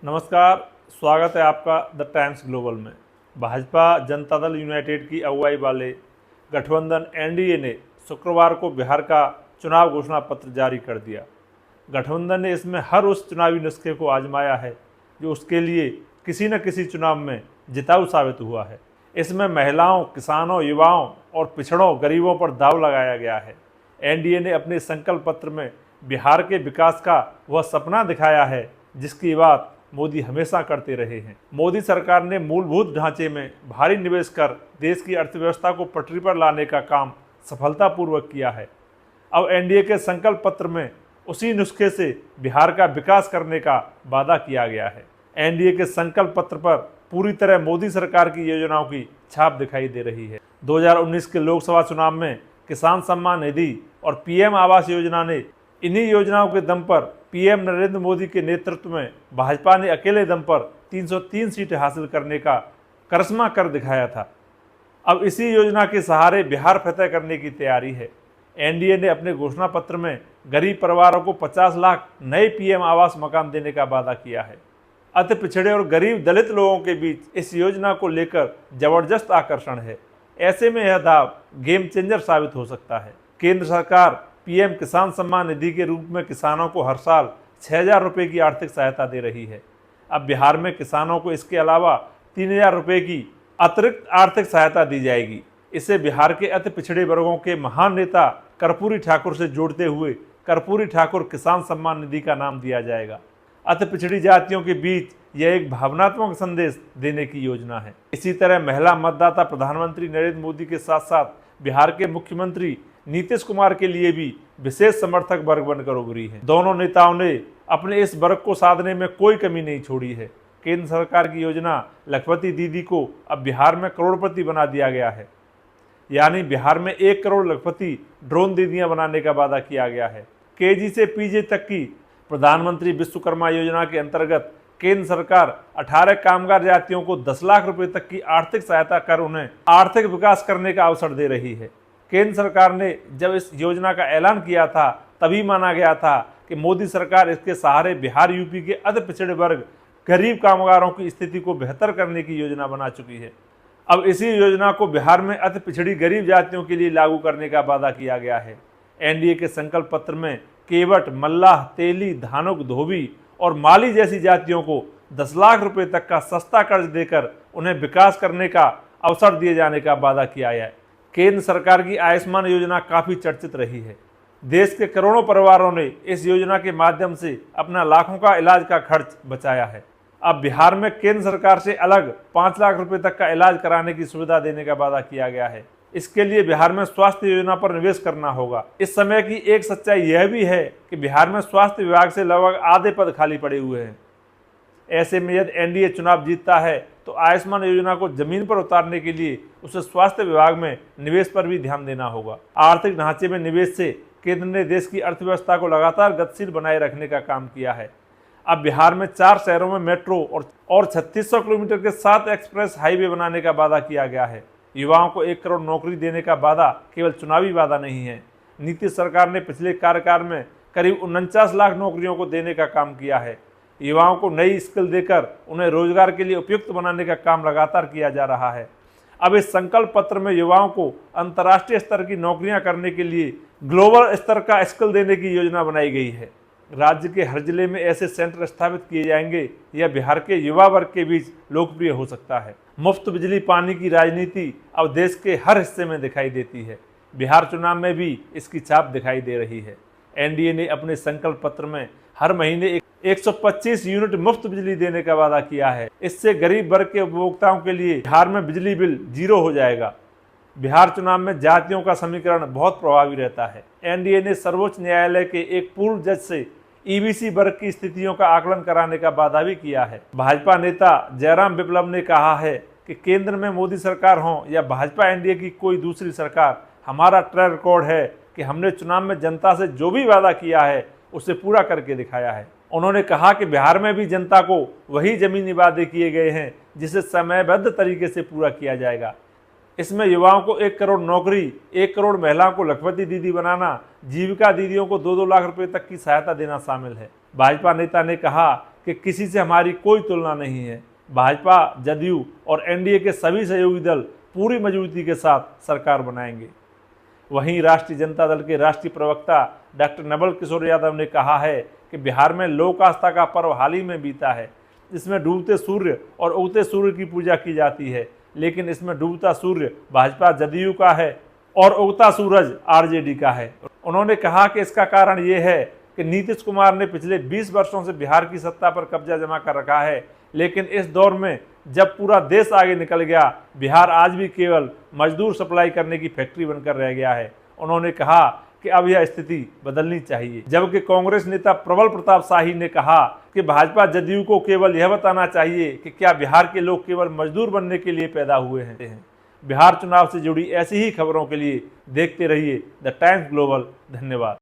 नमस्कार, स्वागत है आपका द टाइम्स ग्लोबल में। भाजपा जनता दल यूनाइटेड की अगुवाई वाले गठबंधन एनडीए ने शुक्रवार को बिहार का चुनाव घोषणा पत्र जारी कर दिया। गठबंधन ने इसमें हर उस चुनावी नुस्खे को आजमाया है जो उसके लिए किसी न किसी चुनाव में जिताऊ साबित हुआ है। इसमें महिलाओं, किसानों, युवाओं और पिछड़ों, गरीबों पर दाव लगाया गया है। एनडीए ने अपने संकल्प पत्र में बिहार के विकास का वह सपना दिखाया है जिसकी बात मोदी हमेशा करते रहे हैं। मोदी सरकार ने मूलभूत ढांचे में भारी निवेश कर देश की अर्थव्यवस्था को पटरी पर लाने का काम सफलतापूर्वक किया है। अब एनडीए के संकल्प पत्र में उसी नुस्खे से बिहार का विकास करने का वादा किया गया है। एनडीए के संकल्प पत्र पर पूरी तरह मोदी सरकार की योजनाओं की छाप दिखाई दे रही है। 2019 के लोकसभा चुनाव में किसान सम्मान निधि और पीएम आवास योजना ने इन्हीं योजनाओं के दम पर पीएम नरेंद्र मोदी के नेतृत्व में भाजपा ने अकेले दम पर 303 सीटें हासिल करने का करिश्मा कर दिखाया था। अब इसी योजना के सहारे बिहार फतह करने की तैयारी है। एनडीए ने अपने घोषणा पत्र में गरीब परिवारों को 50 लाख नए पीएम आवास मकान देने का वादा किया है। अति पिछड़े और गरीब दलित लोगों के बीच इस योजना को लेकर जबरदस्त आकर्षण है। ऐसे में यह दाव गेम चेंजर साबित हो सकता है। केंद्र सरकार पीएम किसान सम्मान निधि के रूप में किसानों को हर साल 6,000 रुपये की आर्थिक सहायता दे रही है। अब बिहार में किसानों को इसके अलावा 3,000 रुपये की अतिरिक्त आर्थिक सहायता दी जाएगी। इसे बिहार के अति पिछड़े वर्गों के महान नेता कर्पूरी ठाकुर से जोड़ते हुए कर्पूरी ठाकुर किसान सम्मान निधि का नाम दिया जाएगा। अति पिछड़ी जातियों के बीच यह एक भावनात्मक संदेश देने की योजना है। इसी तरह महिला मतदाता प्रधानमंत्री नरेंद्र मोदी के साथ साथ बिहार के मुख्यमंत्री नीतीश कुमार के लिए भी विशेष समर्थक वर्ग बनकर उभरी है। दोनों नेताओं ने अपने इस वर्ग को साधने में कोई कमी नहीं छोड़ी है। केंद्र सरकार की योजना लखपति दीदी को अब बिहार में करोड़पति बना दिया गया है। यानी बिहार में 1 करोड़ लखपति ड्रोन दीदियां बनाने का वादा किया गया है। केजी से पीजी तक की प्रधानमंत्री विश्वकर्मा योजना के अंतर्गत केंद्र सरकार 18 कामगार जातियों को 10 लाख रुपए तक की आर्थिक सहायता कर उन्हें आर्थिक विकास करने का अवसर दे रही है। केंद्र सरकार ने जब इस योजना का ऐलान किया था तभी माना गया था कि मोदी सरकार इसके सहारे बिहार यूपी के अति पिछड़े वर्ग गरीब कामगारों की स्थिति को बेहतर करने की योजना बना चुकी है। अब इसी योजना को बिहार में अति पिछड़ी गरीब जातियों के लिए लागू करने का वादा किया गया है। एनडीए के संकल्प पत्र में केवट, मल्लाह, तेली, धानुक, धोबी और माली जैसी जातियों को 10 लाख रुपए तक का सस्ता कर्ज देकर उन्हें विकास करने का अवसर दिए जाने का वादा किया है। केंद्र सरकार की आयुष्मान योजना काफ़ी चर्चित रही है। देश के करोड़ों परिवारों ने इस योजना के माध्यम से अपना लाखों का इलाज का खर्च बचाया है। अब बिहार में केंद्र सरकार से अलग 5 लाख रुपए तक का इलाज कराने की सुविधा देने का वादा किया गया है। इसके लिए बिहार में स्वास्थ्य योजना पर निवेश करना होगा। इस समय की एक सच्चाई यह भी है कि बिहार में स्वास्थ्य विभाग से लगभग आधे पद खाली पड़े हुए हैं। ऐसे में यदि एनडीए चुनाव जीतता है तो आयुष्मान योजना को जमीन पर उतारने के लिए उसे स्वास्थ्य विभाग में निवेश पर भी ध्यान देना होगा। आर्थिक ढांचे में निवेश से केंद्र ने देश की अर्थव्यवस्था को लगातार गतिशील बनाए रखने का काम किया है। अब बिहार में 4 शहरों में मेट्रो और 3600 किलोमीटर के 7 एक्सप्रेस हाईवे बनाने का वादा किया गया है। युवाओं को 1 करोड़ नौकरी देने का वादा केवल चुनावी वादा नहीं है। नीतीश सरकार ने पिछले कार्यकाल में करीब 49 लाख नौकरियों को देने का काम किया है। युवाओं को नई स्किल देकर उन्हें रोजगार के लिए उपयुक्त बनाने का काम लगातार किया जा रहा है। अब इस संकल्प पत्र में युवाओं को अंतर्राष्ट्रीय स्तर की नौकरियां करने के लिए ग्लोबल स्तर का स्किल देने की योजना बनाई गई है। राज्य के हर जिले में ऐसे सेंटर स्थापित किए जाएंगे। यह बिहार के युवा वर्ग के बीच लोकप्रिय हो सकता है। मुफ्त बिजली पानी की राजनीति अब देश के हर हिस्से में दिखाई देती है। बिहार चुनाव में भी इसकी छाप दिखाई दे रही है। एनडीए ने अपने संकल्प पत्र में हर महीने 125 यूनिट मुफ्त बिजली देने का वादा किया है। इससे गरीब वर्ग के उपभोक्ताओं के लिए बिहार में बिजली बिल 0 हो जाएगा। बिहार चुनाव में जातियों का समीकरण बहुत प्रभावी रहता है। एनडीए ने सर्वोच्च न्यायालय के एक पूर्व जज से ईबीसी वर्ग की स्थितियों का आकलन कराने का वादा भी किया है। भाजपा नेता जयराम विप्लव ने कहा है कि केंद्र में मोदी सरकार हो या भाजपा एनडीए की कोई दूसरी सरकार, हमारा ट्रैक रिकॉर्ड है कि हमने चुनाव में जनता से जो भी वादा किया है उसे पूरा करके दिखाया है। उन्होंने कहा कि बिहार में भी जनता को वही जमीनी वादे किए गए हैं जिसे समयबद्ध तरीके से पूरा किया जाएगा। इसमें युवाओं को 1 करोड़ नौकरी, 1 करोड़ महिलाओं को लखपति दीदी बनाना, जीविका दीदियों को 2-2 लाख रुपए तक की सहायता देना शामिल है। भाजपा नेता ने कहा कि किसी से हमारी कोई तुलना नहीं है। भाजपा, जदयू और एनडीए के सभी सहयोगी दल पूरी मजबूती के साथ सरकार बनाएंगे। वहीं राष्ट्रीय जनता दल के राष्ट्रीय प्रवक्ता डॉक्टर नवल किशोर यादव ने कहा है कि बिहार में लोक आस्था का पर्व हाल ही में बीता है। इसमें डूबते सूर्य और उगते सूर्य की पूजा की जाती है, लेकिन इसमें डूबता सूर्य भाजपा जदयू का है और उगता सूरज आरजेडी का है। उन्होंने कहा कि इसका कारण ये है कि नीतीश कुमार ने पिछले 20 वर्षों से बिहार की सत्ता पर कब्जा जमा कर रखा है, लेकिन इस दौर में जब पूरा देश आगे निकल गया, बिहार आज भी केवल मजदूर सप्लाई करने की फैक्ट्री बनकर रह गया है। उन्होंने कहा कि अब यह स्थिति बदलनी चाहिए। जबकि कांग्रेस नेता प्रबल प्रताप शाही ने कहा कि भाजपा जदयू को केवल यह बताना चाहिए कि क्या बिहार के लोग केवल मजदूर बनने के लिए पैदा हुए हैं। बिहार चुनाव से जुड़ी ऐसी ही खबरों के लिए देखते रहिए द टाइम्स ग्लोबल। धन्यवाद।